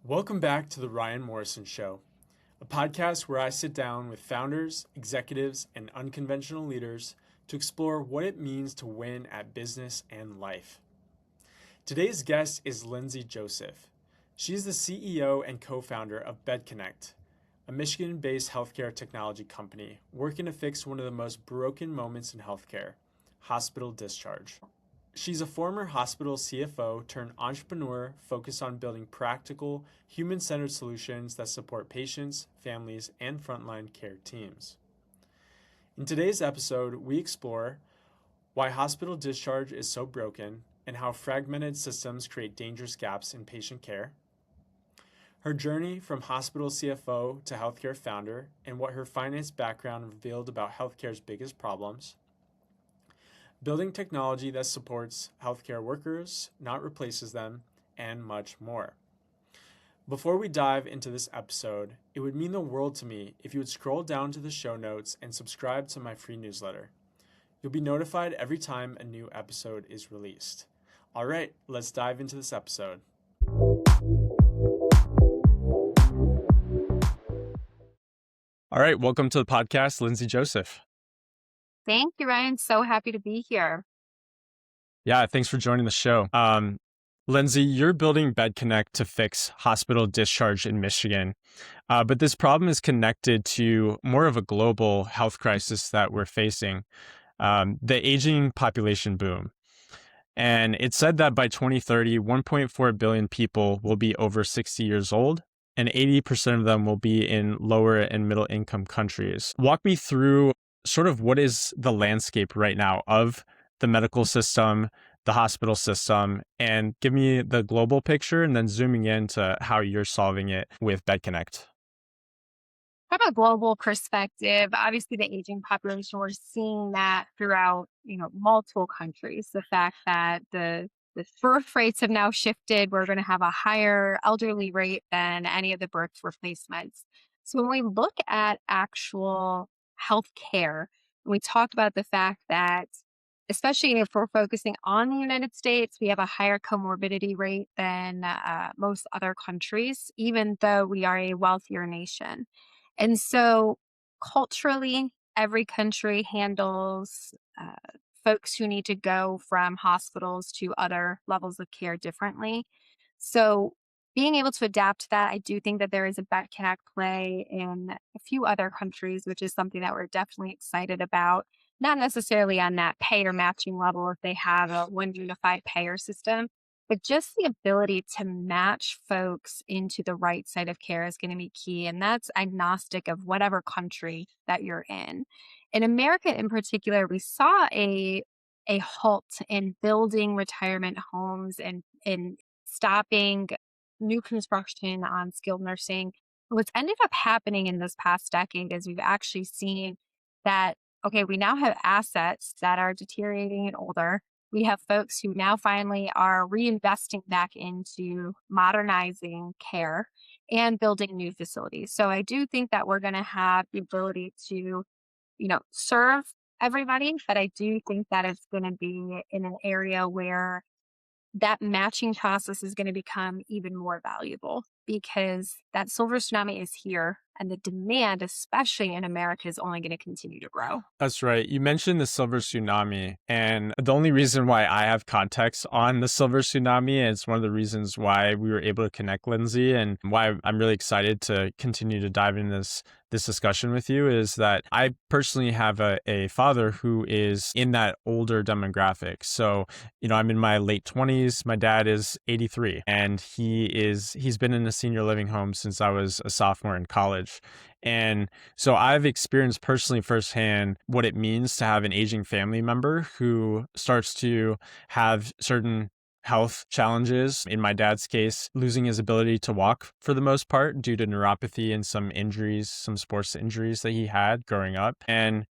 Welcome back to the Ryan Morrison Show, a podcast where I sit down with founders, executives, and unconventional leaders to explore what it means to win at business and life. Today's guest is Lindsay Joseph. She's the CEO and co-founder of BedConnect, a Michigan-based healthcare technology company working to fix one of the most broken moments in healthcare, hospital discharge. She's a former hospital CFO turned entrepreneur focused on building practical, human-centered solutions that support patients, families, and frontline care teams. In today's episode, we explore why hospital discharge is so broken and how fragmented systems create dangerous gaps in patient care, her journey from hospital CFO to healthcare founder, and what her finance background revealed about healthcare's biggest problems, building technology that supports healthcare workers, not replaces them, and much more. Before we dive into this episode, it would mean the world to me if you would scroll down to the show notes and subscribe to my free newsletter. You'll be notified every time a new episode is released. All right, let's dive into this episode. All right, welcome to the podcast, Lindsay Joseph. Thank you, Ryan. So happy to be here. Yeah, thanks for joining the show. Lindsay, you're building BedConnect to fix hospital discharge in Michigan, but this problem is connected to more of a global health crisis that we're facing, the aging population boom. And it's said that by 2030, 1.4 billion people will be over 60 years old, and 80% of them will be in lower and middle income countries. Walk me through sort of what is the landscape right now of the medical system, the hospital system, and give me the global picture and then zooming into how you're solving it with BedConnect. From a global perspective, obviously the aging population, we're seeing that throughout, multiple countries. The fact that the birth rates have now shifted, we're going to have a higher elderly rate than any of the birth replacements. So when we look at actual healthcare, we talked about the fact that, especially if we're focusing on the United States, we have a higher comorbidity rate than most other countries, even though we are a wealthier nation. And so culturally, every country handles folks who need to go from hospitals to other levels of care differently. So being able to adapt to that, I do think that there is a BedConnect play in a few other countries, which is something that we're definitely excited about. Not necessarily on that payer matching level if they have a one unified payer system, but just the ability to match folks into the right side of care is going to be key. And that's agnostic of whatever country that you're in. In America in particular, we saw a halt in building retirement homes and stopping new construction on skilled nursing. What's ended up happening in this past decade is we've actually seen that, okay, we now have assets that are deteriorating and older. We have folks who now finally are reinvesting back into modernizing care and building new facilities. So I do think that we're going to have the ability to, serve everybody, but I do think that it's going to be in an area where that matching process is going to become even more valuable because that silver tsunami is here and the demand, especially in America, is only going to continue to grow. That's right. You mentioned the silver tsunami, and the only reason why I have context on the silver tsunami, and it's one of the reasons why we were able to connect Lindsay and why I'm really excited to continue to dive into this discussion with you, is that I personally have a father who is in that older demographic. So, I'm in my late 20s. My dad is 83, and he's been in a senior living home since I was a sophomore in college. And so I've experienced personally firsthand what it means to have an aging family member who starts to have certain health challenges. In my dad's case, losing his ability to walk for the most part due to neuropathy and some injuries, some sports injuries that he had growing up. And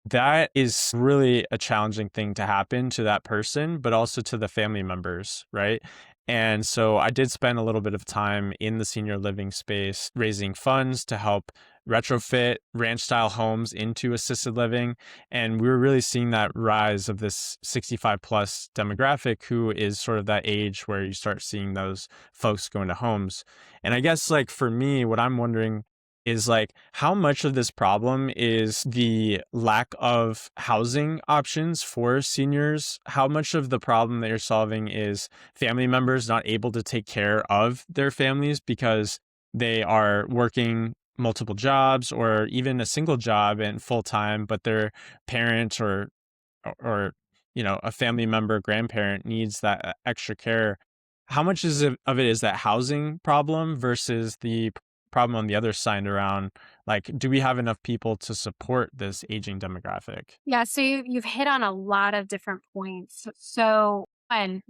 that is really a challenging thing to happen to that person, but also to the family members, right? And so I did spend a little bit of time in the senior living space raising funds to help retrofit ranch style homes into assisted living. And we were really seeing that rise of this 65 plus demographic, who is sort of that age where you start seeing those folks go into homes. And I guess, like, for me, what I'm wondering is, like, how much of this problem is the lack of housing options for seniors? How much of the problem that you're solving is family members not able to take care of their families because they are working multiple jobs or even a single job and full time, but their parent or a family member, grandparent needs that extra care? How much of it is that housing problem versus the problem on the other side around, like, do we have enough people to support this aging demographic? Yeah, so you've hit on a lot of different points. So, and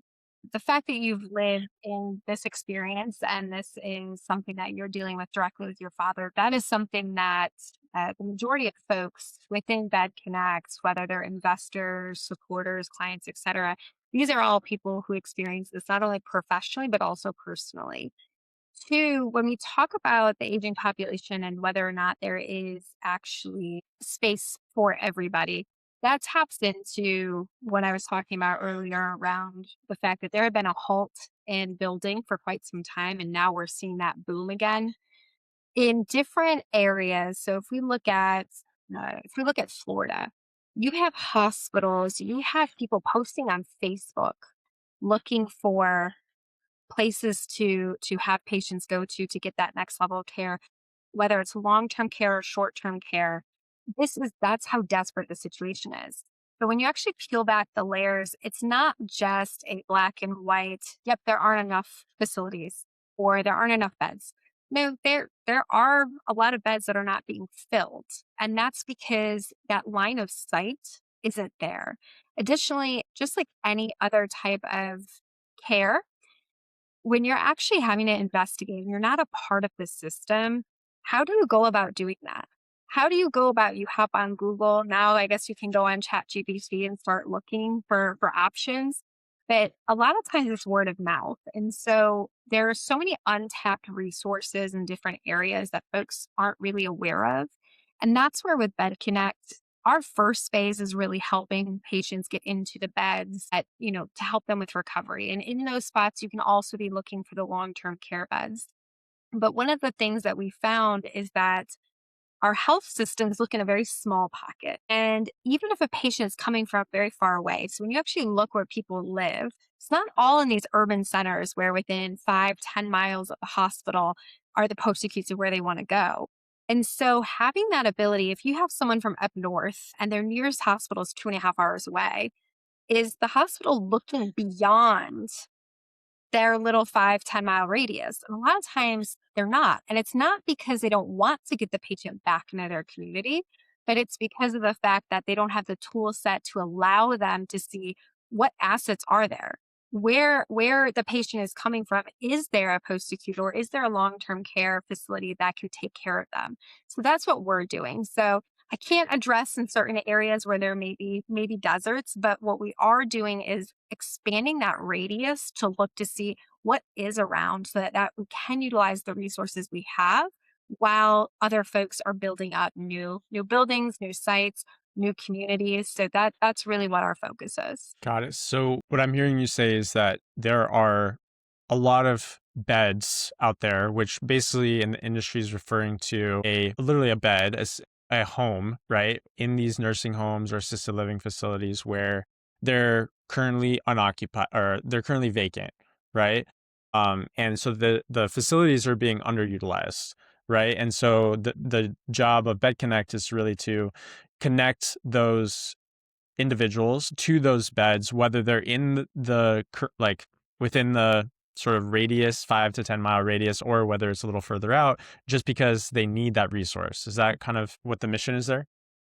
the fact that you've lived in this experience and this is something that you're dealing with directly with your father, that is something that the majority of folks within BedConnect, whether they're investors, supporters, clients, etc., these are all people who experience this not only professionally but also personally. Two, when we talk about the aging population and whether or not there is actually space for everybody, that taps into what I was talking about earlier around the fact that there had been a halt in building for quite some time, and now we're seeing that boom again in different areas. So if we look at Florida, you have hospitals, you have people posting on Facebook looking for places to have patients go to get that next level of care, whether it's long-term care or short-term care. That's how desperate the situation is. But when you actually peel back the layers, it's not just a black and white, yep, there aren't enough facilities or there aren't enough beds. No, there are a lot of beds that are not being filled. And that's because that line of sight isn't there. Additionally, just like any other type of care, when you're actually having to investigate and you're not a part of the system, how do you go about doing that? How do you go about you hop on Google? Now I guess you can go on ChatGPT and start looking for options. But a lot of times it's word of mouth. And so there are so many untapped resources in different areas that folks aren't really aware of. And that's where with BedConnect, our first phase is really helping patients get into the beds to help them with recovery. And in those spots, you can also be looking for the long-term care beds. But one of the things that we found is that our health systems look in a very small pocket. And even if a patient is coming from very far away, so when you actually look where people live, it's not all in these urban centers where within 5-10 miles of the hospital are the post acutes of where they want to go. And so having that ability, if you have someone from up north and their nearest hospital is 2.5 hours away, is the hospital looking beyond their little 5-10 mile radius? And a lot of times they're not. And it's not because they don't want to get the patient back into their community, but it's because of the fact that they don't have the tool set to allow them to see what assets are there. Where the patient is coming from, is there a post acute or is there a long-term care facility that can take care of them? So that's what we're doing. So I can't address in certain areas where there may be maybe deserts, but what we are doing is expanding that radius to look to see what is around so that we can utilize the resources we have while other folks are building up new buildings, new sites, new communities. So that's really what our focus is. Got it. So what I'm hearing you say is that there are a lot of beds out there, which basically in the industry is referring to literally a bed as a home, right? In these nursing homes or assisted living facilities where they're currently unoccupied or they're currently vacant, right? And so the facilities are being underutilized, right? And so the job of BedConnect is really to connect those individuals to those beds, whether they're in like within the sort of radius, 5 to 10 mile radius, or whether it's a little further out, just because they need that resource. Is that kind of what the mission is there?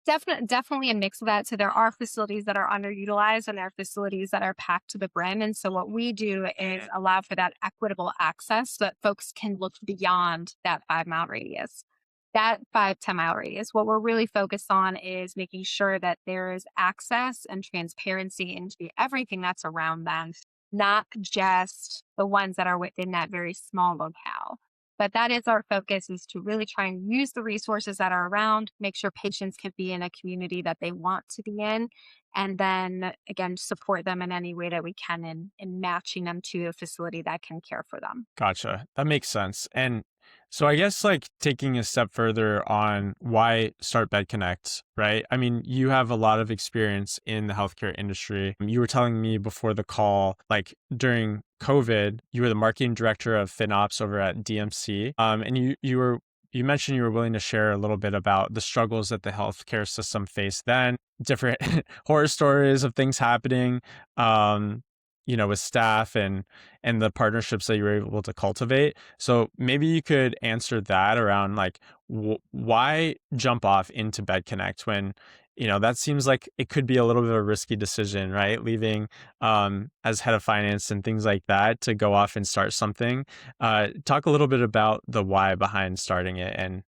Definitely a mix of that. So there are facilities that are underutilized and there are facilities that are packed to the brim. And so what we do is allow for that equitable access so that folks can look beyond that 5 mile radius. That 5-10 mile radius, what we're really focused on is making sure that there is access and transparency into everything that's around them, not just the ones that are within that very small locale. But that is our focus, is to really try and use the resources that are around, make sure patients can be in a community that they want to be in, and then again, support them in any way that we can in matching them to a facility that can care for them. Gotcha. That makes sense. And so I guess like taking a step further on why start BedConnect, right? I mean, you have a lot of experience in the healthcare industry. You were telling me before the call, like during COVID, you were the marketing director of FinOps over at DMC. And you mentioned you were willing to share a little bit about the struggles that the healthcare system faced then, different horror stories of things happening, um, with staff and the partnerships that you were able to cultivate. So maybe you could answer that around like why jump off into BedConnect when that seems like it could be a little bit of a risky decision, right? Leaving as head of finance and things like that to go off and start something. Talk a little bit about the why behind starting it, and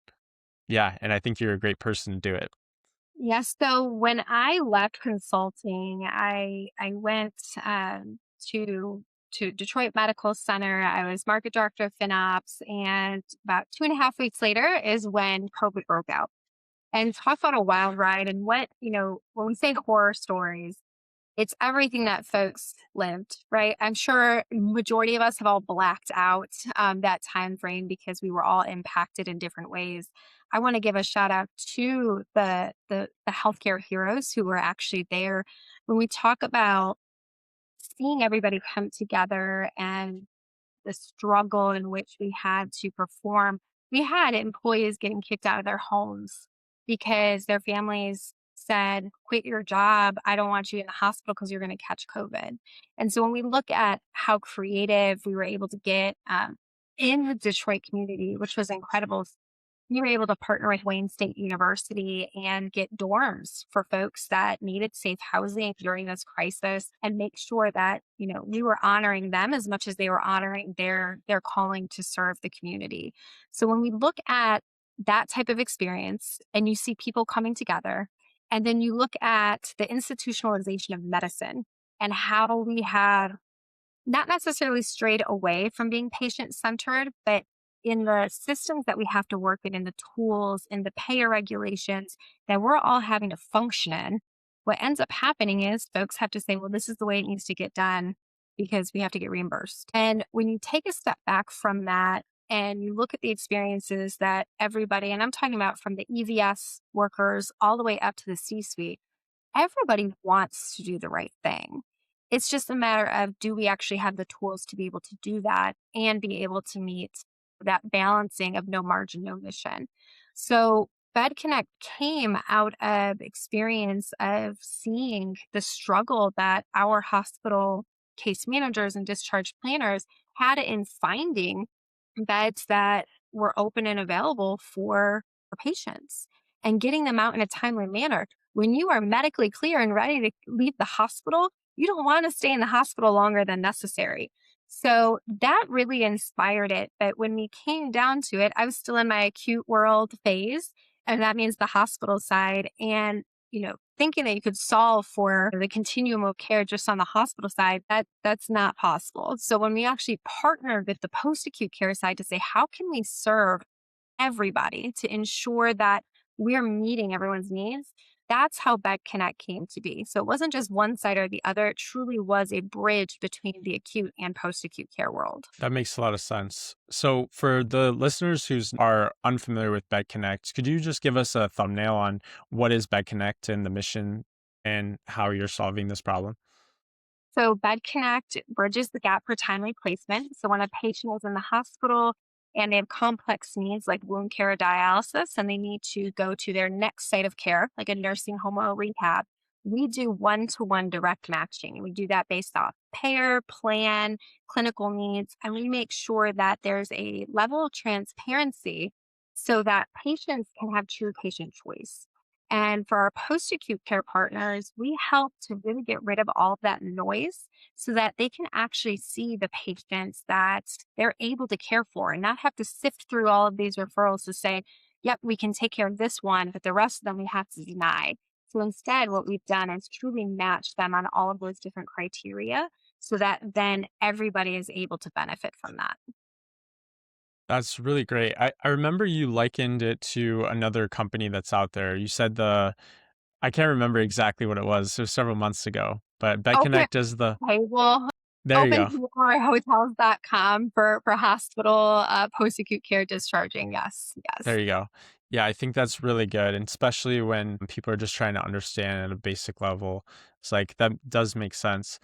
yeah, and I think you're a great person to do it. Yes. So when I left consulting, I went to Detroit Medical Center. I was market director of FinOps, and about 2.5 weeks later is when COVID broke out. And talk about a wild ride. And when we say horror stories, it's everything that folks lived, right? I'm sure majority of us have all blacked out that time frame because we were all impacted in different ways. I want to give a shout out to the healthcare heroes who were actually there. When we talk about seeing everybody come together and the struggle in which we had to perform. We had employees getting kicked out of their homes because their families said, quit your job. I don't want you in the hospital because you're going to catch COVID. And so when we look at how creative we were able to get in the Detroit community, which was incredible, we were able to partner with Wayne State University and get dorms for folks that needed safe housing during this crisis and make sure that, we were honoring them as much as they were honoring their calling to serve the community. So when we look at that type of experience and you see people coming together, and then you look at the institutionalization of medicine and how we have not necessarily strayed away from being patient centered, but in the systems that we have to work in the tools, in the payer regulations that we're all having to function in, what ends up happening is folks have to say, well, this is the way it needs to get done because we have to get reimbursed. And when you take a step back from that and you look at the experiences that everybody, and I'm talking about from the EVS workers all the way up to the C suite, everybody wants to do the right thing. It's just a matter of, do we actually have the tools to be able to do that and be able to meet that balancing of no margin, no mission. So BedConnect came out of experience of seeing the struggle that our hospital case managers and discharge planners had in finding beds that were open and available for patients and getting them out in a timely manner. When you are medically clear and ready to leave the hospital, you don't want to stay in the hospital longer than necessary. So that really inspired it. But when we came down to it, I was still in my acute world phase, and that means the hospital side. And, thinking that you could solve for the continuum of care just on the hospital side, that's not possible. So when we actually partnered with the post-acute care side to say, how can we serve everybody to ensure that we're meeting everyone's needs? That's how BedConnect came to be. So it wasn't just one side or the other. It truly was a bridge between the acute and post-acute care world. That makes a lot of sense. So for the listeners who are unfamiliar with BedConnect, could you just give us a thumbnail on what is BedConnect and the mission and how you're solving this problem? So BedConnect bridges the gap for timely placement. So when a patient is in the hospital and they have complex needs like wound care or dialysis, and they need to go to their next site of care, like a nursing home or rehab, we do one-to-one direct matching. And we do that based off payer, plan, clinical needs, and we make sure that there's a level of transparency so that patients can have true patient choice. And for our post acute care partners, we help to really get rid of all of that noise so that they can actually see the patients that they're able to care for and not have to sift through all of these referrals to say, yep, we can take care of this one, but the rest of them we have to deny. So instead, what we've done is truly match them on all of those different criteria so that then everybody is able to benefit from that. That's really great. I remember you likened it to another company that's out there. You said I can't remember exactly what it was. It was several months ago, but Open BedConnect is the, Table there you go. OpenTable or hotels.com for hospital, post-acute care discharging. Yes, There yes. you go. Yeah, I think that's really good. And especially when people are just trying to understand at a basic level. It's like that does make sense.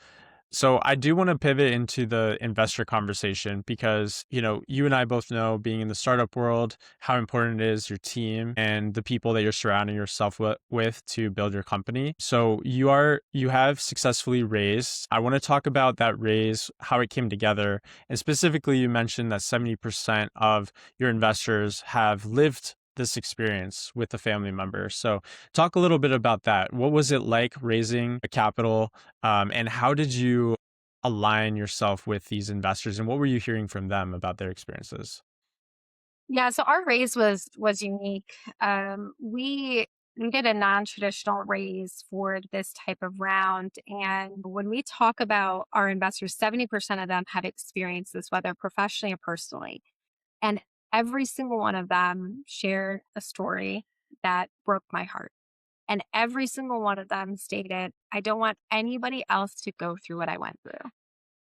So I do want to pivot into the investor conversation because, you and I both know being in the startup world, how important it is your team and the people that you're surrounding yourself with to build your company. So you have successfully raised. I want to talk about that raise, how it came together. And specifically, you mentioned that 70% of your investors have lived this experience with a family member. So talk a little bit about that. What was it like raising a capital? And how did you align yourself with these investors? And what were you hearing from them about their experiences? Yeah, so our raise was unique. We did a non-traditional raise for this type of round. And when we talk about our investors, 70% of them have experienced this, whether professionally or personally. And every single one of them shared a story that broke my heart. And every single one of them stated, I don't want anybody else to go through what I went through.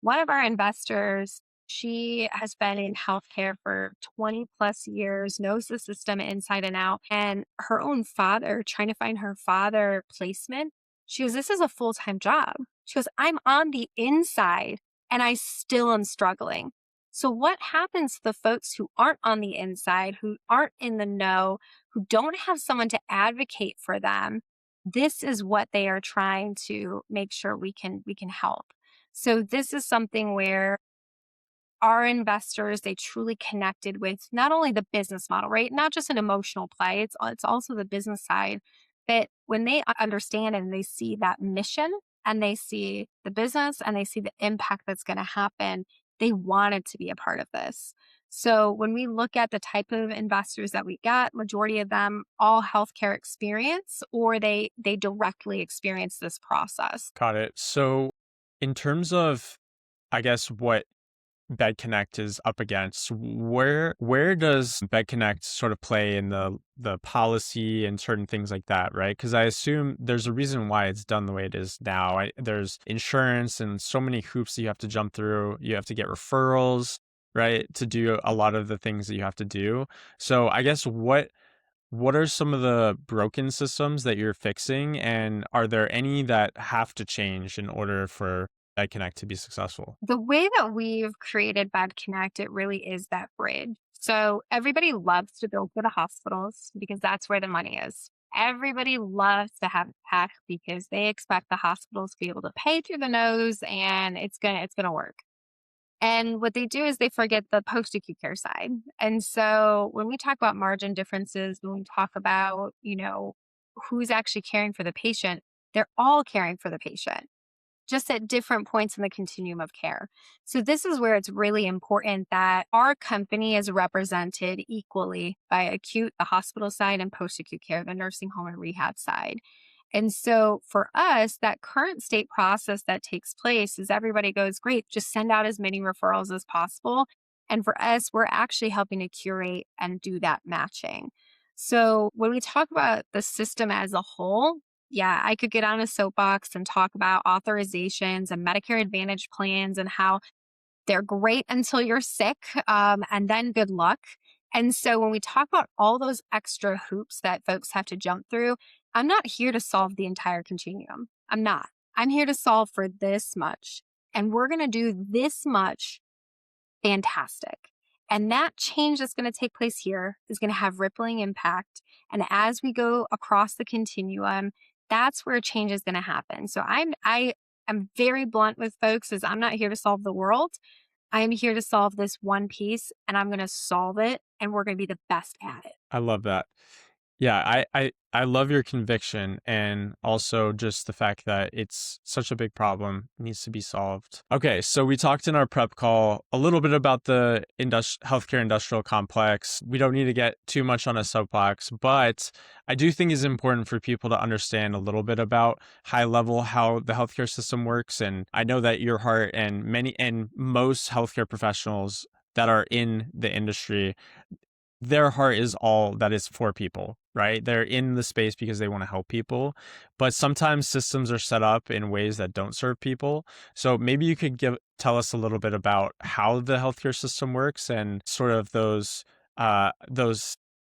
One of our investors, she has been in healthcare for 20 plus years, knows the system inside and out. And her own father, trying to find her father placement, she goes, this is a full time job. She goes, I'm on the inside and I still am struggling. So, what happens to the folks who aren't on the inside, who aren't in the know, who don't have someone to advocate for them? This is what they are trying to make sure we can help. So this is something where our investors, they truly connected with not only the business model, right? Not just an emotional play, it's also the business side that when they understand and they see that mission and they see the business and they see the impact that's going to happen, they wanted to be a part of this. So when we look at the type of investors that we got, majority of them all healthcare experience or they directly experience this process. Got it. So, in terms of, I guess, what BedConnect is up against, where does BedConnect sort of play in the policy and certain things like that, right? Because I assume there's a reason why it's done the way it is now. There's insurance and so many hoops that you have to jump through. You have to get referrals, right, to do a lot of the things that you have to do. So I guess what are some of the broken systems that you're fixing, and are there any that have to change in order for BedConnect to be successful? The way that we've created BedConnect, it really is that bridge. So everybody loves to bill for the hospitals because that's where the money is. Everybody loves to have tech because they expect the hospitals to be able to pay through the nose and it's gonna work. And what they do is they forget the post acute care side. And so when we talk about margin differences, when we talk about, who's actually caring for the patient, they're all caring for the patient just at different points in the continuum of care. So, this is where it's really important that our company is represented equally by acute, the hospital side, and post acute care, the nursing home and rehab side. And so, for us, that current state process that takes place is everybody goes, great, just send out as many referrals as possible. And for us, we're actually helping to curate and do that matching. So, when we talk about the system as a whole, yeah, I could get on a soapbox and talk about authorizations and Medicare Advantage plans and how they're great until you're sick, and then good luck. And so when we talk about all those extra hoops that folks have to jump through, I'm not here to solve the entire continuum. I'm not. I'm here to solve for this much. And we're going to do this much fantastic. And that change that's going to take place here is going to have rippling impact. And as we go across the continuum, that's where change is going to happen. So I'm very blunt with folks is I'm not here to solve the world. I am here to solve this one piece and I'm going to solve it and we're going to be the best at it. I love that. Yeah, I love your conviction and also just the fact that it's such a big problem, needs to be solved. Okay, so we talked in our prep call a little bit about the healthcare industrial complex. We don't need to get too much on a soapbox, but I do think it's important for people to understand a little bit about high level how the healthcare system works. And I know that your heart and most healthcare professionals that are in the industry, their heart is all that is for people, right? They're in the space because they want to help people, but sometimes systems are set up in ways that don't serve people. So maybe you could tell us a little bit about how the healthcare system works and sort of those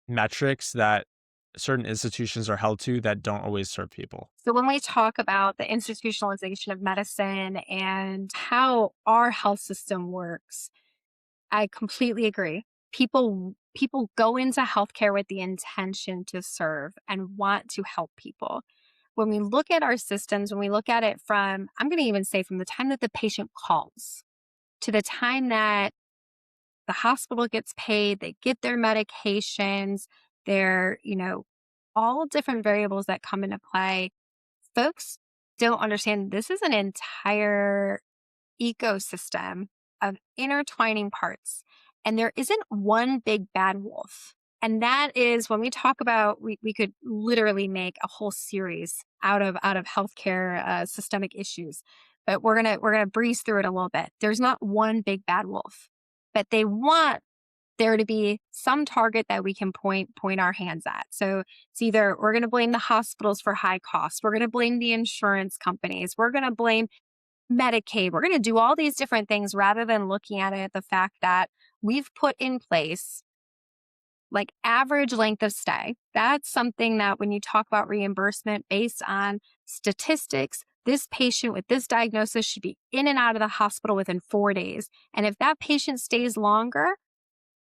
metrics that certain institutions are held to that don't always serve people. So, when we talk about the institutionalization of medicine and how our health system works, I completely agree. People go into healthcare with the intention to serve and want to help people. When we look at our systems, when we look at it from, I'm going to even say from the time that the patient calls to the time that the hospital gets paid, they get their medications, their, all different variables that come into play. Folks don't understand this is an entire ecosystem of intertwining parts. And there isn't one big bad wolf. And that is when we talk about, we could literally make a whole series out of healthcare systemic issues. But we're gonna breeze through it a little bit. There's not one big bad wolf, but they want there to be some target that we can point our hands at. So it's either we're going to blame the hospitals for high costs, we're going to blame the insurance companies, we're going to blame Medicaid. We're going to do all these different things rather than looking at it, the fact that we've put in place like average length of stay. That's something that when you talk about reimbursement based on statistics, this patient with this diagnosis should be in and out of the hospital within 4 days. And if that patient stays longer,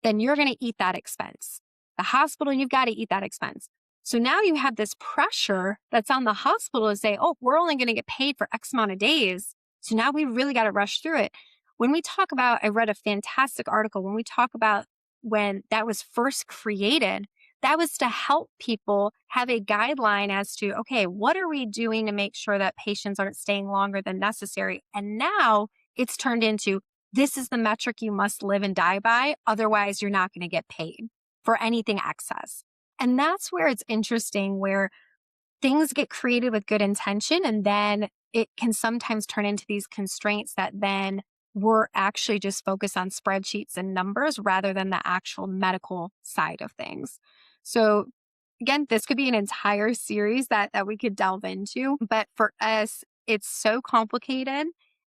then you're going to eat that expense. The hospital, you've got to eat that expense. So now you have this pressure that's on the hospital to say, oh, we're only going to get paid for X amount of days. So now we really got to rush through it. When we talk about, I read a fantastic article, when we talk about when that was first created, that was to help people have a guideline as to, okay, what are we doing to make sure that patients aren't staying longer than necessary? And now it's turned into, this is the metric you must live and die by. Otherwise, you're not going to get paid for anything excess. And that's where it's interesting, where things get created with good intention, and then it can sometimes turn into these constraints that then we're actually just focused on spreadsheets and numbers rather than the actual medical side of things. So again, this could be an entire series that we could delve into, but for us, it's so complicated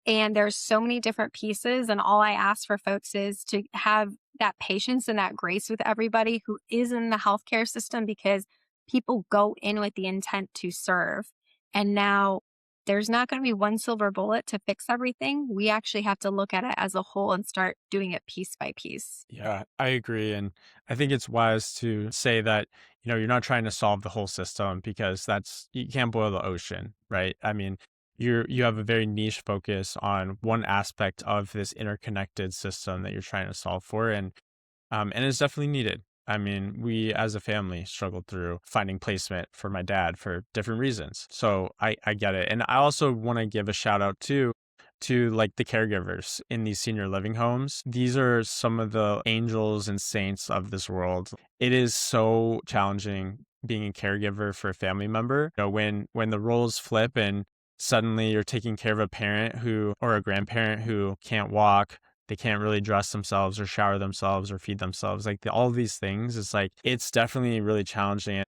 and there's so many different pieces. And all I ask for folks is to have that patience and that grace with everybody who is in the healthcare system, because people go in with the intent to serve. And now there's not going to be one silver bullet to fix everything. We actually have to look at it as a whole and start doing it piece by piece. Yeah, I agree. And I think it's wise to say that, you're not trying to solve the whole system because you can't boil the ocean, right? I mean, you have a very niche focus on one aspect of this interconnected system that you're trying to solve for. And it's definitely needed. I mean, we as a family struggled through finding placement for my dad for different reasons. So I get it. And I also want to give a shout out to like the caregivers in these senior living homes. These are some of the angels and saints of this world. It is so challenging being a caregiver for a family member. When the roles flip and suddenly you're taking care of a parent or a grandparent who can't walk, they can't really dress themselves or shower themselves or feed themselves. Like all of these things, it's definitely really challenging.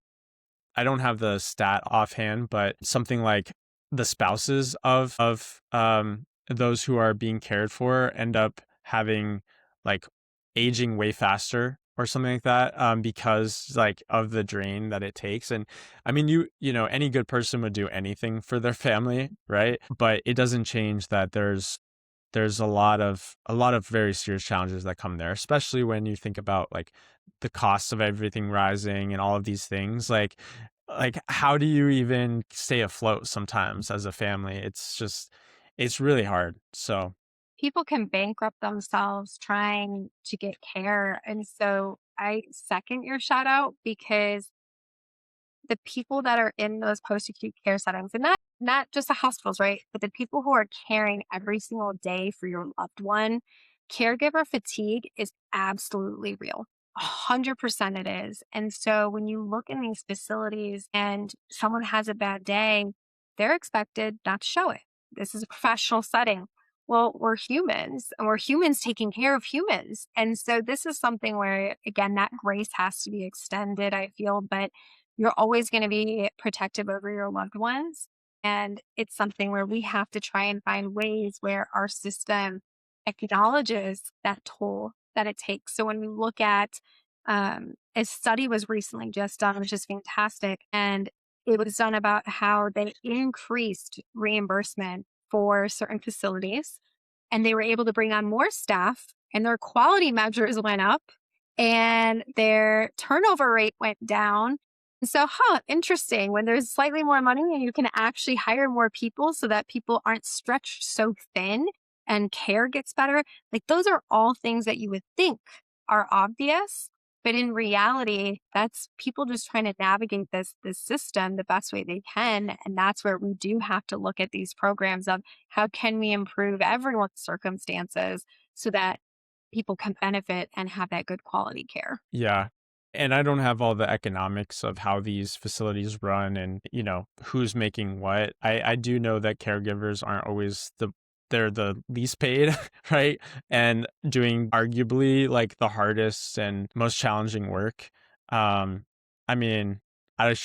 I don't have the stat offhand, but something like the spouses of those who are being cared for end up having like aging way faster or something like that, because like of the drain that it takes. And I mean, any good person would do anything for their family, right? But it doesn't change that there's a lot of very serious challenges that come there, especially when you think about like the costs of everything rising and all of these things. Like how do you even stay afloat sometimes as a family? It's really hard. So People can bankrupt themselves trying to get care. And so I second your shout out, because the people that are in those post-acute care settings, and not just the hospitals, right? But the people who are caring every single day for your loved one, caregiver fatigue is absolutely real. 100% it is. And so when you look in these facilities and someone has a bad day, they're expected not to show it. This is a professional setting. well, we're humans and we're humans taking care of humans. And so this is something where, again, that grace has to be extended, I feel, but you're always going to be protective over your loved ones. And it's something where we have to try and find ways where our system acknowledges that toll that it takes. So when we look at a study was recently just done, which is fantastic. And it was done about how they increased reimbursement for certain facilities and they were able to bring on more staff and their quality measures went up and their turnover rate went down. And so, interesting. When there's slightly more money and you can actually hire more people so that people aren't stretched so thin and care gets better. Like those are all things that you would think are obvious, but in reality, that's people just trying to navigate this system the best way they can. And that's where we do have to look at these programs of how can we improve everyone's circumstances so that people can benefit and have that good quality care. Yeah. And I don't have all the economics of how these facilities run and, who's making what. I do know that caregivers aren't always they're the least paid, right? And doing arguably like the hardest and most challenging work. I mean,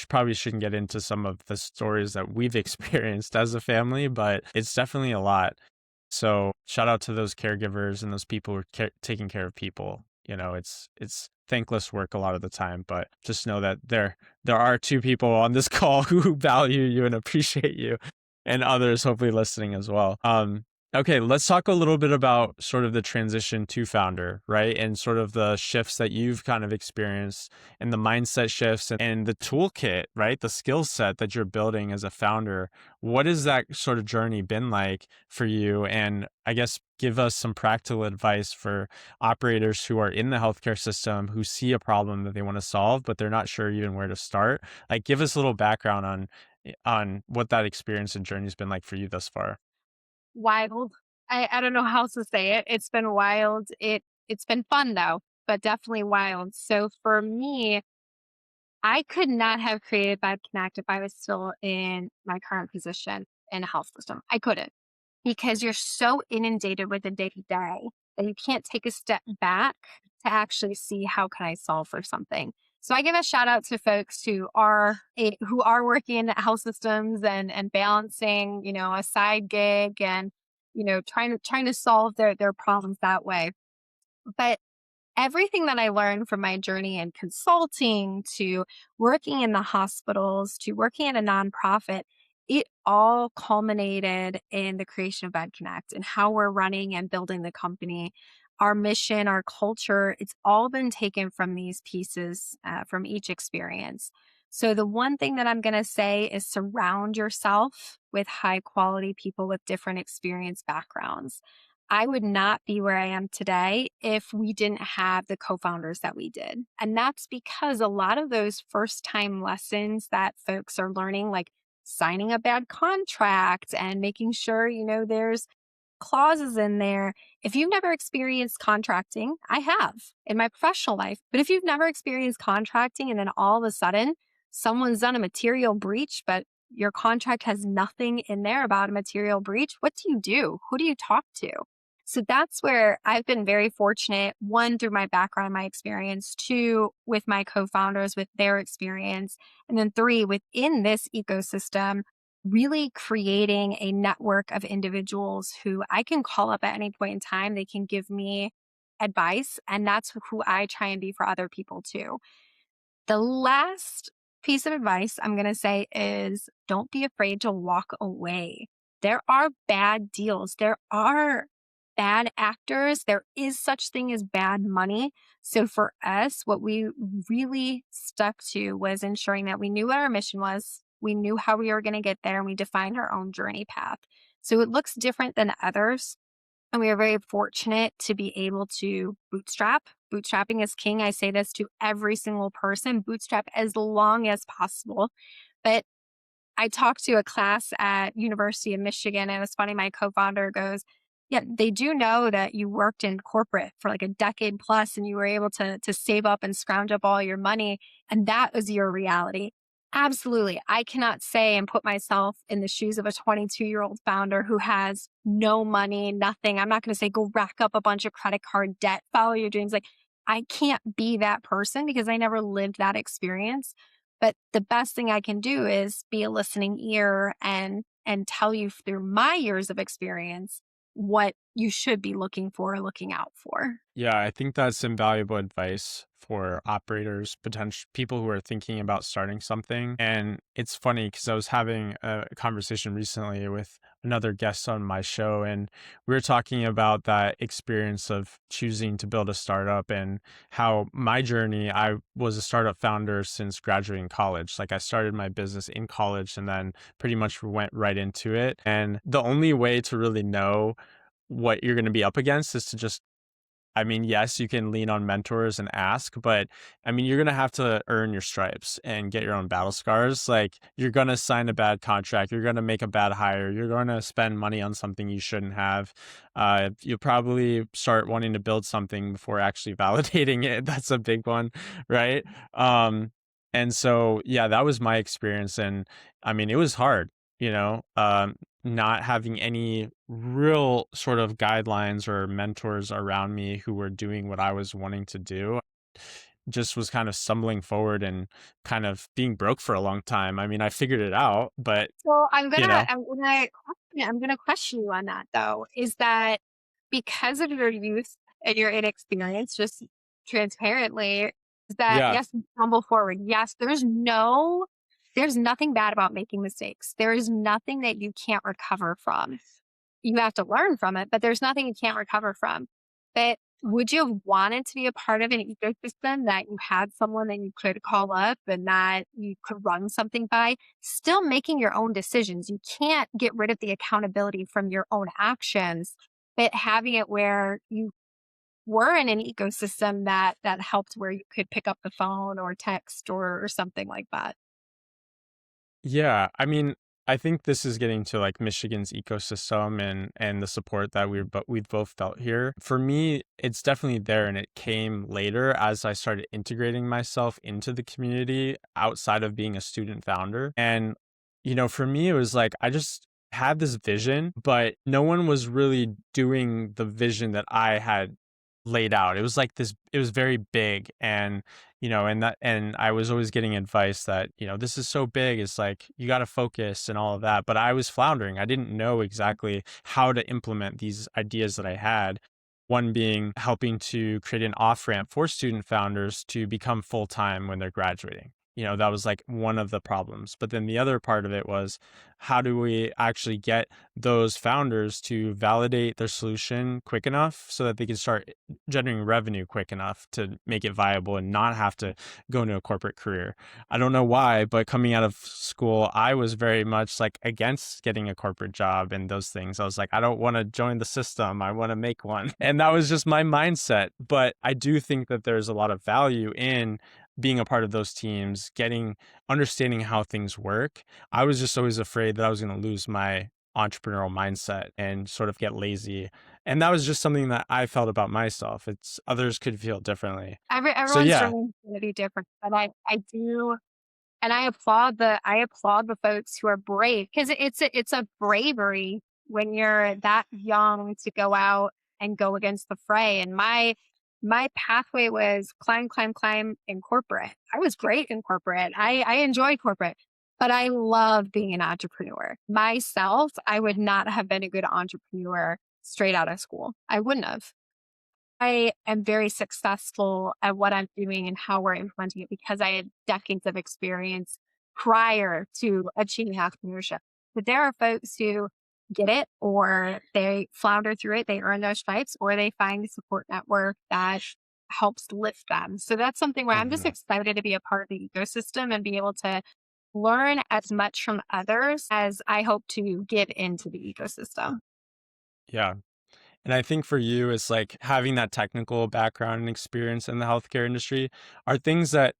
probably shouldn't get into some of the stories that we've experienced as a family, but it's definitely a lot. So shout out to those caregivers and those people who are taking care of people. It's thankless work a lot of the time, but just know that there are two people on this call who value you and appreciate you, and others hopefully listening as well. Okay, let's talk a little bit about sort of the transition to founder, right? And sort of the shifts that you've kind of experienced and the mindset shifts and the toolkit, right? The skill set that you're building as a founder. What has that sort of journey been like for you? And I guess give us some practical advice for operators who are in the healthcare system who see a problem that they want to solve, but they're not sure even where to start. Like, give us a little background on what that experience and journey has been like for you thus far. Wild. I don't know how else to say it. It's been wild. It's been fun though, but definitely wild. So for me, I could not have created BedConnect if I was still in my current position in a health system. I couldn't because you're so inundated with the day to day that you can't take a step back to actually see how can I solve for something. So I give a shout out to folks who are working in health systems and balancing, a side gig and, trying to solve their problems that way. But everything that I learned from my journey in consulting to working in the hospitals to working at a nonprofit, it all culminated in the creation of BedConnect and how we're running and building the company. Our mission, our culture, it's all been taken from these pieces from each experience. So the one thing that I'm going to say is surround yourself with high quality people with different experience backgrounds. I would not be where I am today if we didn't have the co-founders that we did. And that's because a lot of those first time lessons that folks are learning, like signing a bad contract and making sure, there's clauses in there. If you've never experienced contracting, I have in my professional life, but if you've never experienced contracting and then all of a sudden someone's done a material breach, but your contract has nothing in there about a material breach, what do you do? Who do you talk to? So that's where I've been very fortunate, one, through my background, my experience, two, with my co-founders, with their experience, and then three, within this ecosystem, really creating a network of individuals who I can call up at any point in time. They can give me advice, and that's who I try and be for other people too. The last piece of advice I'm going to say is don't be afraid to walk away. There are bad deals. There are bad actors. There is such thing as bad money. So for us, what we really stuck to was ensuring that we knew what our mission was. We knew how we were going to get there and we defined our own journey path. So it looks different than others. And we are very fortunate to be able to bootstrap. Bootstrapping is king. I say this to every single person, bootstrap as long as possible. But I talked to a class at University of Michigan, and it's funny, my co-founder goes, yeah, they do know that you worked in corporate for like a decade plus and you were able to save up and scrounge up all your money. And that was your reality. Absolutely. I cannot say and put myself in the shoes of a 22-year-old founder who has no money, nothing. I'm not going to say go rack up a bunch of credit card debt, follow your dreams. Like, I can't be that person because I never lived that experience. But the best thing I can do is be a listening ear and tell you through my years of experience what you should be looking for, looking out for. Yeah, I think that's invaluable advice for operators, potential people who are thinking about starting something. And it's funny because I was having a conversation recently with another guest on my show, and we were talking about that experience of choosing to build a startup and how my journey, I was a startup founder since graduating college. Like I started my business in college and then pretty much went right into it. And the only way to really know what you're going to be up against is to just, I mean, yes, you can lean on mentors and ask, but I mean, you're going to have to earn your stripes and get your own battle scars. Like, you're going to sign a bad contract. You're going to make a bad hire. You're going to spend money on something you shouldn't have. You'll probably start wanting to build something before actually validating it. That's a big one, right? And so, yeah, that was my experience. And I mean, it was hard, you know, not having any real sort of guidelines or mentors around me who were doing what I was wanting to do. Just was kind of stumbling forward and kind of being broke for a long time. I mean, I figured it out, but So you know, I'm gonna question you on that though. Is that because of your youth and your inexperience, just transparently, is that yeah, yes, you stumble forward. Yes, there's nothing bad about making mistakes. There is nothing that you can't recover from. You have to learn from it, but there's nothing you can't recover from. But would you have wanted to be a part of an ecosystem that you had someone that you could call up and that you could run something by, still making your own decisions? You can't get rid of the accountability from your own actions, but having it where you were in an ecosystem that helped where you could pick up the phone or text or something like that. yeah. I mean, I think this is getting to like Michigan's ecosystem and the support that we've both felt here. For me, it's definitely there, and it came later as I started integrating myself into the community outside of being a student founder. And you know, for me, it was like I just had this vision, but no one was really doing the vision that I had laid out. It was like this, it was very big. And, you know, and I was always getting advice that, you know, this is so big. It's like, you got to focus and all of that. But I was floundering. I didn't know exactly how to implement these ideas that I had. One being helping to create an off ramp for student founders to become full time when they're graduating. You know, that was like one of the problems. But then the other part of it was, how do we actually get those founders to validate their solution quick enough so that they can start generating revenue quick enough to make it viable and not have to go into a corporate career? I don't know why, but coming out of school, I was very much like against getting a corporate job and those things. I was like, I don't want to join the system. I want to make one. And that was just my mindset. But I do think that there's a lot of value in being a part of those teams, understanding how things work. I was just always afraid that I was going to lose my entrepreneurial mindset and sort of get lazy. And that was just something that I felt about myself. It's others could feel differently. So Everyone's yeah, journey is going to be different, but I do. And I applaud the folks who are brave because it's a bravery when you're that young to go out and go against the fray. And my pathway was climb, climb, climb in corporate. I was great in corporate. I enjoyed corporate, but I love being an entrepreneur. Myself, I would not have been a good entrepreneur straight out of school. I wouldn't have. I am very successful at what I'm doing and how we're implementing it because I had decades of experience prior to achieving entrepreneurship. But there are folks who get it or they flounder through it, they earn those stripes, or they find a support network that helps lift them. So that's something where I'm just mhm, excited to be a part of the ecosystem and be able to learn as much from others as I hope to get into the ecosystem. yeah. And I think for you, it's like having that technical background and experience in the healthcare industry are things that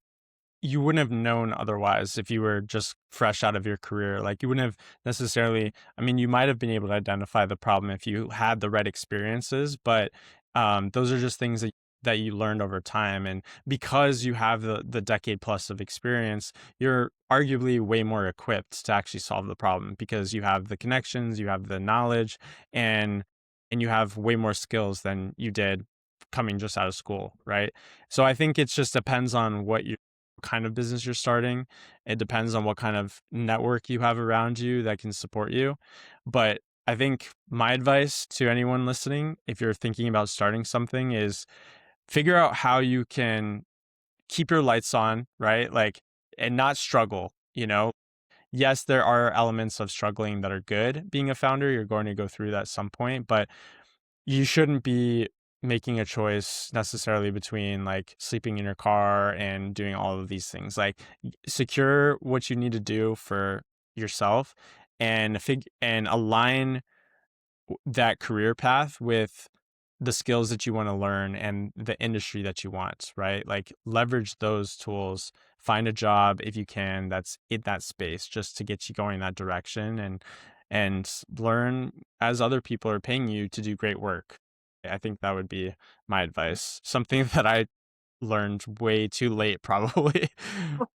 you wouldn't have known otherwise if you were just fresh out of your career. Like, you wouldn't have necessarily, I mean, you might have been able to identify the problem if you had the right experiences, but those are just things that that you learned over time. And because you have the decade plus of experience, you're arguably way more equipped to actually solve the problem because you have the connections, you have the knowledge, and you have way more skills than you did coming just out of school, right? So I think it just depends on what kind of business you're starting. It depends on what kind of network you have around you that can support you. But I think my advice to anyone listening, if you're thinking about starting something, is figure out how you can keep your lights on, right? Like, and not struggle, you know? Yes, there are elements of struggling that are good being a founder. You're going to go through that at some point, but you shouldn't be making a choice necessarily between like sleeping in your car and doing all of these things. Like, secure what you need to do for yourself and and align that career path with the skills that you want to learn and the industry that you want, right? Like, leverage those tools, find a job if you can that's in that space just to get you going in that direction, and learn as other people are paying you to do great work. I think that would be my advice. Something that I learned way too late, probably.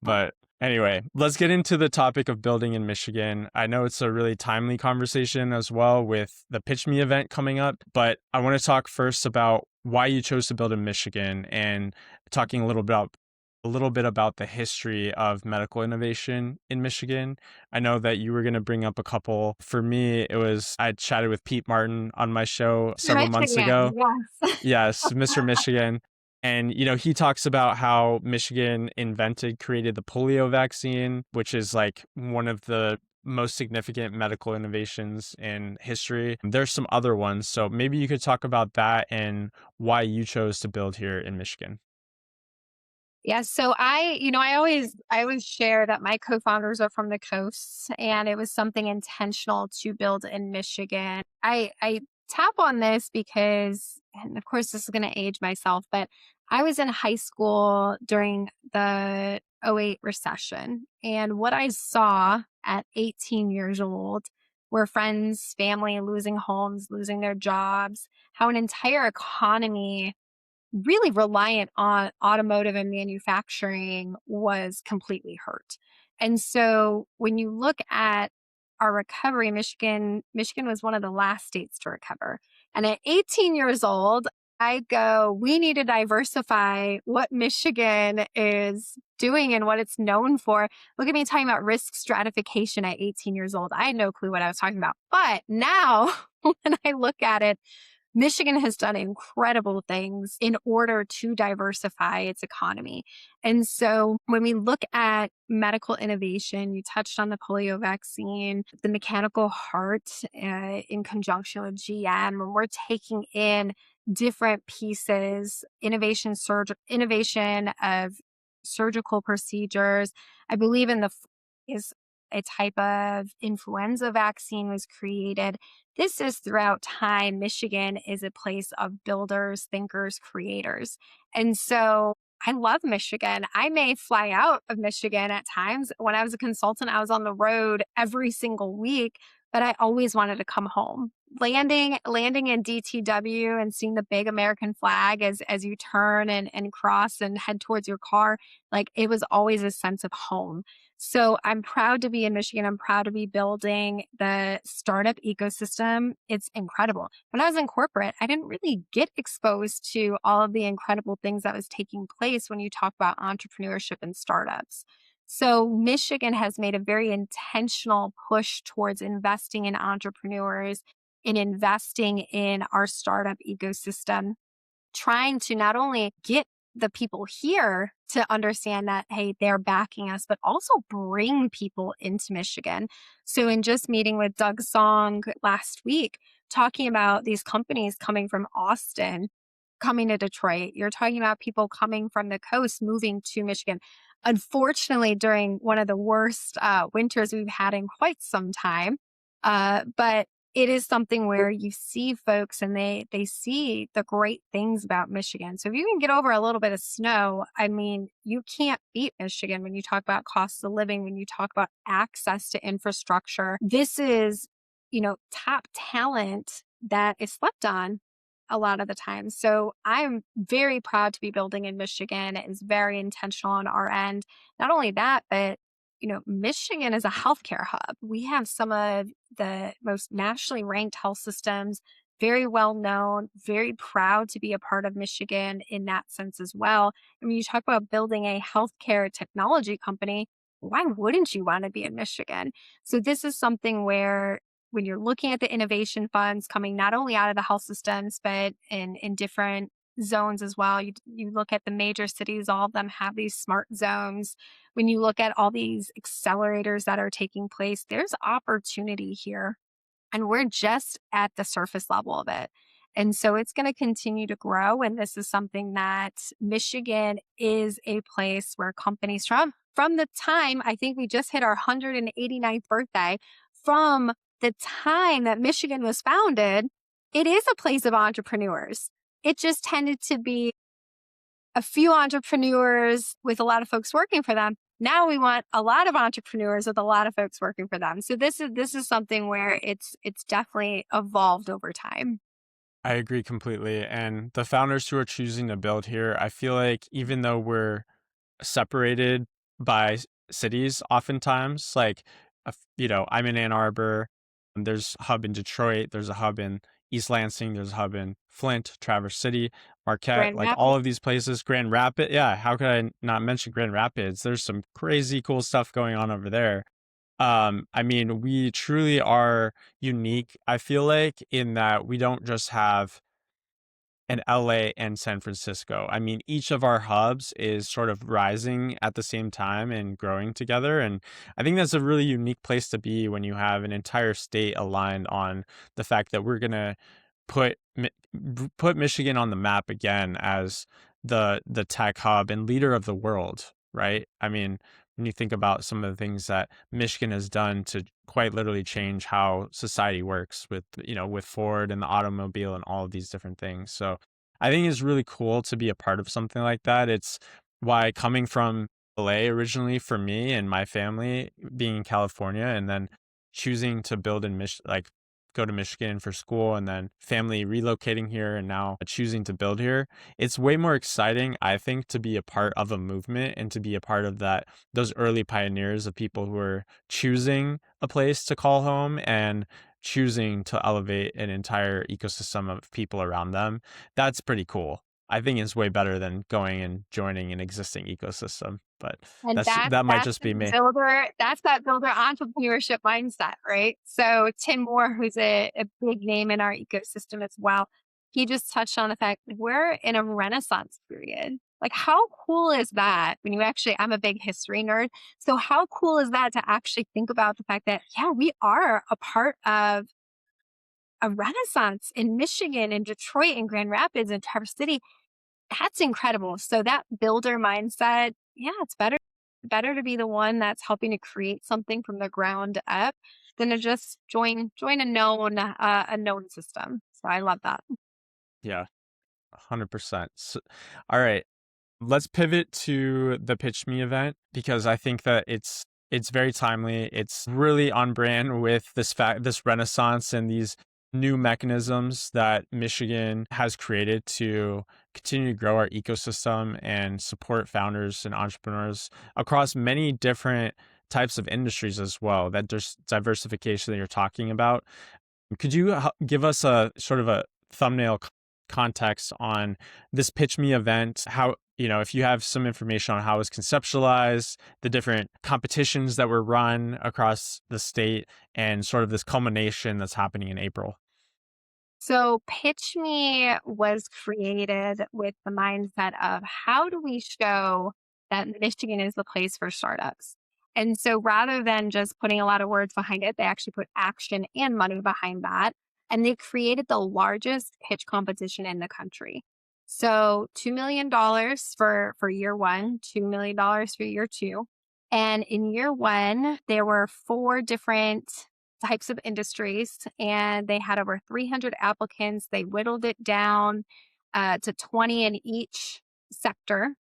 But anyway, let's get into the topic of building in Michigan. I know it's a really timely conversation as well with the PitchMI event coming up, but I want to talk first about why you chose to build in Michigan and talking a little bit about the history of medical innovation in Michigan. I know that you were going to bring up a couple. For me, I chatted with Pete Martin on my show several months ago. Yes. Yes, Mr. Michigan. And, he talks about how Michigan created the polio vaccine, which is like one of the most significant medical innovations in history. There's some other ones. So maybe you could talk about that and why you chose to build here in Michigan. Yeah, so I always share that my co-founders are from the coast, and it was something intentional to build in Michigan. I tap on this because, and of course this is going to age myself, but I was in high school during the '08 recession, and what I saw at 18 years old were friends, family losing homes, losing their jobs, how an entire economy really reliant on automotive and manufacturing was completely hurt. And so when you look at our recovery, Michigan was one of the last states to recover. And at 18 years old, I go, we need to diversify what Michigan is doing and what it's known for. Look at me talking about risk stratification at 18 years old. I had no clue what I was talking about. But now when I look at it, Michigan has done incredible things in order to diversify its economy. And so when we look at medical innovation, you touched on the polio vaccine, the mechanical heart in conjunction with GM, when we're taking in different pieces, innovation of surgical procedures. I believe is a type of influenza vaccine was created. This is throughout time. Michigan is a place of builders, thinkers, creators. And so I love Michigan. I may fly out of Michigan at times. When I was a consultant, I was on the road every single week, but I always wanted to come home. Landing in DTW and seeing the big American flag as you turn and cross and head towards your car, like, it was always a sense of home. So I'm proud to be in Michigan. I'm proud to be building the startup ecosystem. It's incredible. When I was in corporate, I didn't really get exposed to all of the incredible things that was taking place when you talk about entrepreneurship and startups. So Michigan has made a very intentional push towards investing in entrepreneurs, in investing in our startup ecosystem, trying to not only get the people here to understand that, hey, they're backing us, but also bring people into Michigan. So in just meeting with Doug Song last week, talking about these companies coming from Austin, coming to Detroit, you're talking about people coming from the coast, moving to Michigan. Unfortunately, during one of the worst winters we've had in quite some time, but it is something where you see folks and they see the great things about Michigan. So if you can get over a little bit of snow, I mean, you can't beat Michigan when you talk about cost of living, when you talk about access to infrastructure. This is, top talent that is slept on a lot of the time. So I'm very proud to be building in Michigan. It is very intentional on our end. Not only that, but Michigan is a healthcare hub. We have some of the most nationally ranked health systems, very well known, very proud to be a part of Michigan in that sense as well. And when you talk about building a healthcare technology company, why wouldn't you want to be in Michigan? So this is something where when you're looking at the innovation funds coming not only out of the health systems, but in different zones as well, you look at the major cities, all of them have these smart zones. When you look at all these accelerators that are taking place, there's opportunity here. And we're just at the surface level of it. And so it's going to continue to grow. And this is something that Michigan is a place where companies from the time, I think we just hit our 189th birthday, from the time that Michigan was founded, it is a place of entrepreneurs. It just tended to be a few entrepreneurs with a lot of folks working for them. Now we want a lot of entrepreneurs with a lot of folks working for them. So this is something where it's definitely evolved over time. I agree completely. And the founders who are choosing to build here, I feel like even though we're separated by cities oftentimes, like, I'm in Ann Arbor, and there's a hub in Detroit, there's a hub in East Lansing, there's a hub in Flint, Traverse City, Marquette, Grand like all Rapids. of these places, Grand Rapids. Yeah, how could I not mention Grand Rapids? There's some crazy cool stuff going on over there. I mean, we truly are unique, I feel like, in that we don't just have an LA and San Francisco. I mean, each of our hubs is sort of rising at the same time and growing together. And I think that's a really unique place to be when you have an entire state aligned on the fact that we're going to put put Michigan on the map again as the tech hub and leader of the world, right? I mean, when you think about some of the things that Michigan has done to quite literally change how society works with, with Ford and the automobile and all of these different things. So I think it's really cool to be a part of something like that. It's why coming from LA originally for me and my family being in California and then choosing to build in go to Michigan for school and then family relocating here and now choosing to build here. It's way more exciting, I think, to be a part of a movement and to be a part of those early pioneers of people who are choosing a place to call home and choosing to elevate an entire ecosystem of people around them. That's pretty cool. I think it's way better than going and joining an existing ecosystem, but And that might just be me. that's that builder entrepreneurship mindset, right? So Tim Moore, who's a big name in our ecosystem as well, he just touched on the fact we're in a renaissance period. Like, how cool is that when I'm a big history nerd. So how cool is that to actually think about the fact that, yeah, we are a part of a renaissance in Michigan, in Detroit, in Grand Rapids, in Traverse City. That's incredible. So that builder mindset, yeah, it's better to be the one that's helping to create something from the ground up than to just join a known system. So I love that. Yeah, 100%. So, all right. Let's pivot to the PitchMI event because I think that it's very timely. It's really on brand with this renaissance and these new mechanisms that Michigan has created to continue to grow our ecosystem and support founders and entrepreneurs across many different types of industries as well. That there's diversification that you're talking about. Could you give us a sort of a thumbnail context on this PitchMI event? How, if you have some information on how it's conceptualized, the different competitions that were run across the state, and sort of this culmination that's happening in April. So PitchMI was created with the mindset of how do we show that Michigan is the place for startups? And so rather than just putting a lot of words behind it, they actually put action and money behind that. And they created the largest pitch competition in the country. So $2 million for year one, $2 million for year two. And in year one, there were 4 different types of industries, and they had over 300 applicants. They whittled it down to 20 in each sector.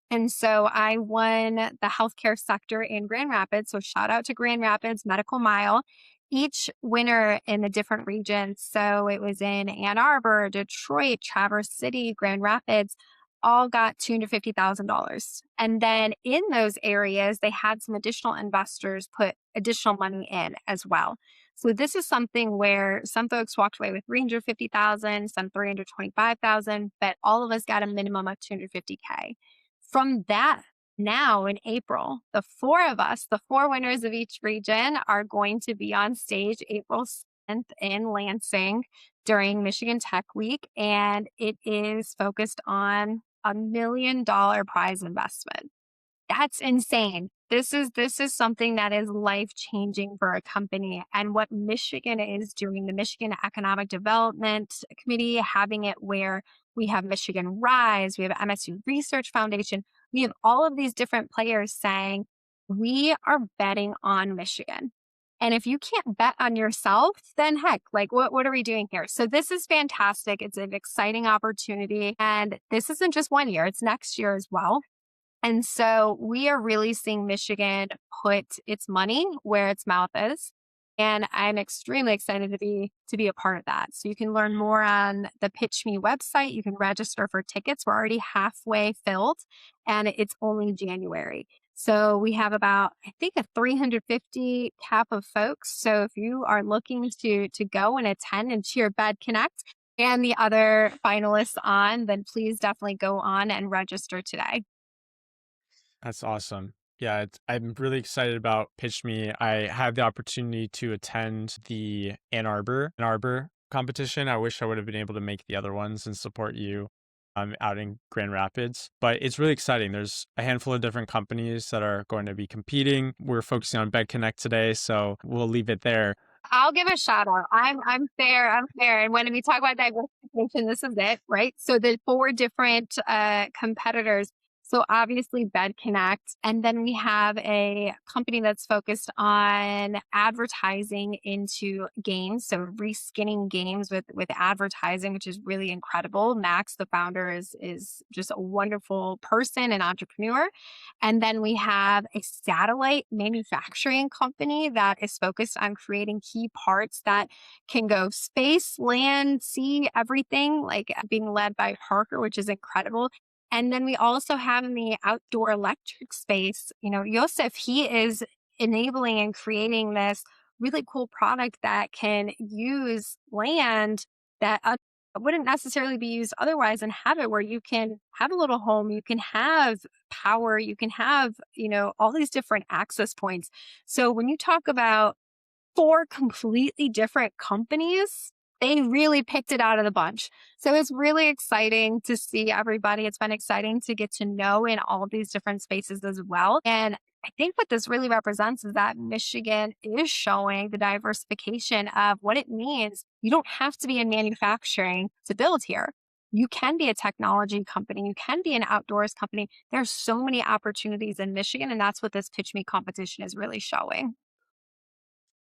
And so I won the healthcare sector in Grand Rapids. So shout out to Grand Rapids Medical Mile. each winner in the different regions. So it was in Ann Arbor, Detroit, Traverse City, Grand Rapids, all got $250,000. And then in those areas, they had some additional investors put additional money in as well. So this is something where some folks walked away with 350,000, some 325,000, but all of us got a minimum of 250K. From that, now in April, the four of us, the four winners of each region, are going to be on stage April 7th in Lansing during Michigan Tech Week. And it is focused on $1 million prize investment. That's insane. This is something that is life-changing for a company. And what Michigan is doing, the Michigan Economic Development Committee, having it where we have Michigan Rise, we have MSU Research Foundation, we have all of these different players saying, we are betting on Michigan. And if you can't bet on yourself, then heck, like what are we doing here? So this is fantastic. It's an exciting opportunity. And this isn't just 1 year, it's next year as well. And so we are really seeing Michigan put its money where its mouth is. And I'm extremely excited to be a part of that. So you can learn more on the PitchMI website. You can register for tickets. We're already halfway filled and it's only January. So we have about, I think, a 350 cap of folks. So if you are looking to go and attend and cheer BedConnect and the other finalists on, then please definitely go on and register today. That's awesome. Yeah, I'm really excited about PitchMe. I had the opportunity to attend the Ann Arbor competition. I wish I would have been able to make the other ones and support you out in Grand Rapids. But it's really exciting. There's a handful of different companies that are going to be competing. We're focusing on BedConnect today, so we'll leave it there. I'll give a shout out. I'm fair. And when we talk about diversification, this is it, right? So the four different competitors. So obviously BedConnect, and then we have a company that's focused on advertising into games. So reskinning games with advertising, which is really incredible. Max, the founder, is just a wonderful person and entrepreneur. And then we have a satellite manufacturing company that is focused on creating key parts that can go space, land, sea, everything, like being led by Parker, which is incredible. And then we also have in the outdoor electric space, Joseph, he is enabling and creating this really cool product that can use land that wouldn't necessarily be used otherwise, and have it where you can have a little home, you can have power, you can have, all these different access points. So when you talk about four completely different companies, they really picked it out of the bunch. So it's really exciting to see everybody. It's been exciting to get to know in all of these different spaces as well. And I think what this really represents is that Michigan is showing the diversification of what it means. You don't have to be in manufacturing to build here. You can be a technology company. You can be an outdoors company. There's so many opportunities in Michigan, and that's what this PitchMe competition is really showing.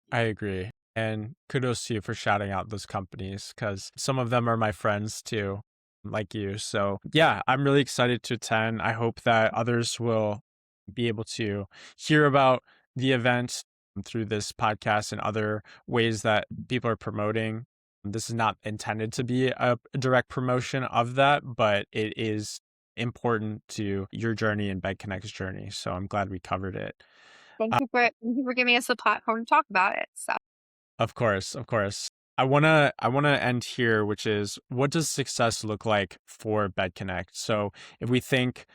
I agree. And kudos to you for shouting out those companies because some of them are my friends too, like you. So, yeah, I'm really excited to attend. I hope that others will be able to hear about the event through this podcast and other ways that people are promoting. This is not intended to be a direct promotion of that, but it is important to your journey and BedConnect's journey. So, I'm glad we covered it. Thank you for giving us the platform to talk about it. So. Of course, of course. I wanna end here, which is what does success look like for BedConnect? So if we think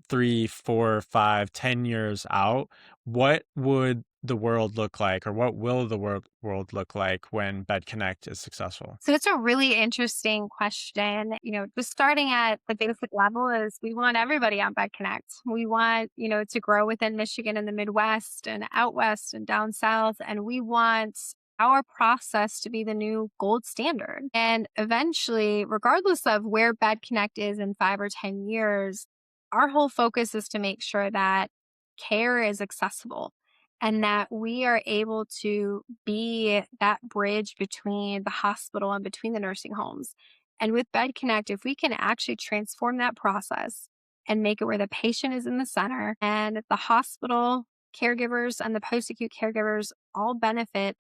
3, 4, 5, 10 years out, what would the world look like, or what will the world look like when BedConnect is successful? So it's a really interesting question. Just starting at the basic level is we want everybody on BedConnect. We want, to grow within Michigan and the Midwest and out west and down south. And we want our process to be the new gold standard. And eventually, regardless of where BedConnect is in 5 or 10 years, our whole focus is to make sure that care is accessible and that we are able to be that bridge between the hospital and between the nursing homes. And with BedConnect, if we can actually transform that process and make it where the patient is in the center and the hospital caregivers and the post-acute caregivers all benefit,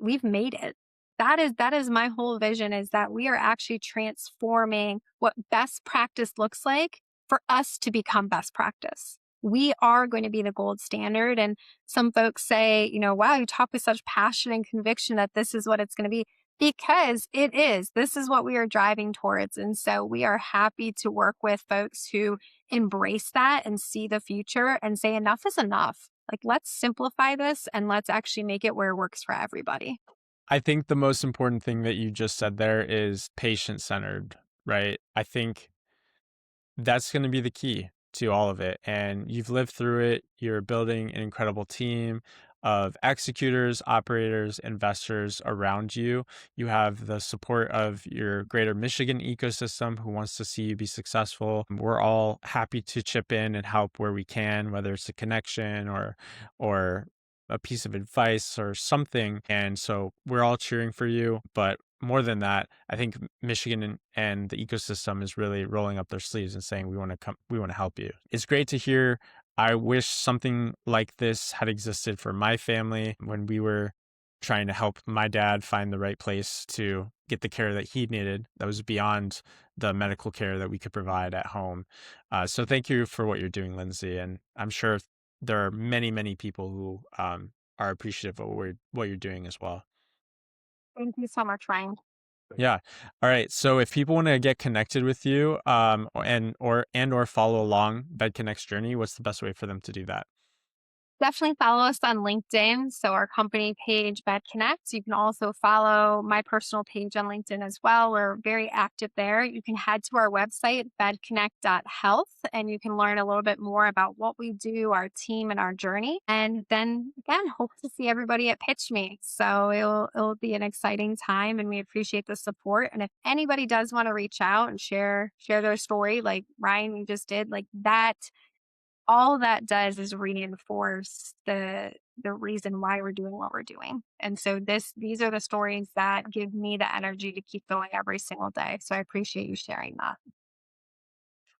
we've made it. That is my whole vision, is that we are actually transforming what best practice looks like for us to become best practice. We are going to be the gold standard. And some folks say, wow, you talk with such passion and conviction that this is what it's going to be, because it is. This is what we are driving towards. And so we are happy to work with folks who embrace that and see the future and say enough is enough. Like, let's simplify this and let's actually make it where it works for everybody. I think the most important thing that you just said there is patient-centered, right? I think that's going to be the key to all of it. And you've lived through it. You're building an incredible team of executors, operators, investors around you. You have the support of your greater Michigan ecosystem who wants to see you be successful. We're all happy to chip in and help where we can, whether it's a connection or a piece of advice or something. And so we're all cheering for you. But more than that, I think Michigan and the ecosystem is really rolling up their sleeves and saying, we want to help you. It's great to hear. I wish something like this had existed for my family when we were trying to help my dad find the right place to get the care that he needed that was beyond the medical care that we could provide at home. So thank you for what you're doing, Lindsay. And I'm sure there are many, many people who are appreciative of what you're doing as well. Thank you so much, Ryan. Yeah. All right. So if people want to get connected with you, or follow along BedConnect's journey, what's the best way for them to do that? Definitely follow us on LinkedIn. So our company page, BedConnect. You can also follow my personal page on LinkedIn as well. We're very active there. You can head to our website, bedconnect.health, and you can learn a little bit more about what we do, our team, and our journey. And then again, hope to see everybody at PitchMI. So it'll be an exciting time, and we appreciate the support. And if anybody does want to reach out and share their story, like Ryan, you just did, like that, all that does is reinforce the reason why we're doing what we're doing. And so these are the stories that give me the energy to keep going every single day. So I appreciate you sharing that.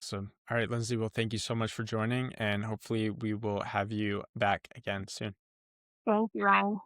So, all right, Lindsay, well, thank you so much for joining, and hopefully we will have you back again soon. Thank you, Ryan.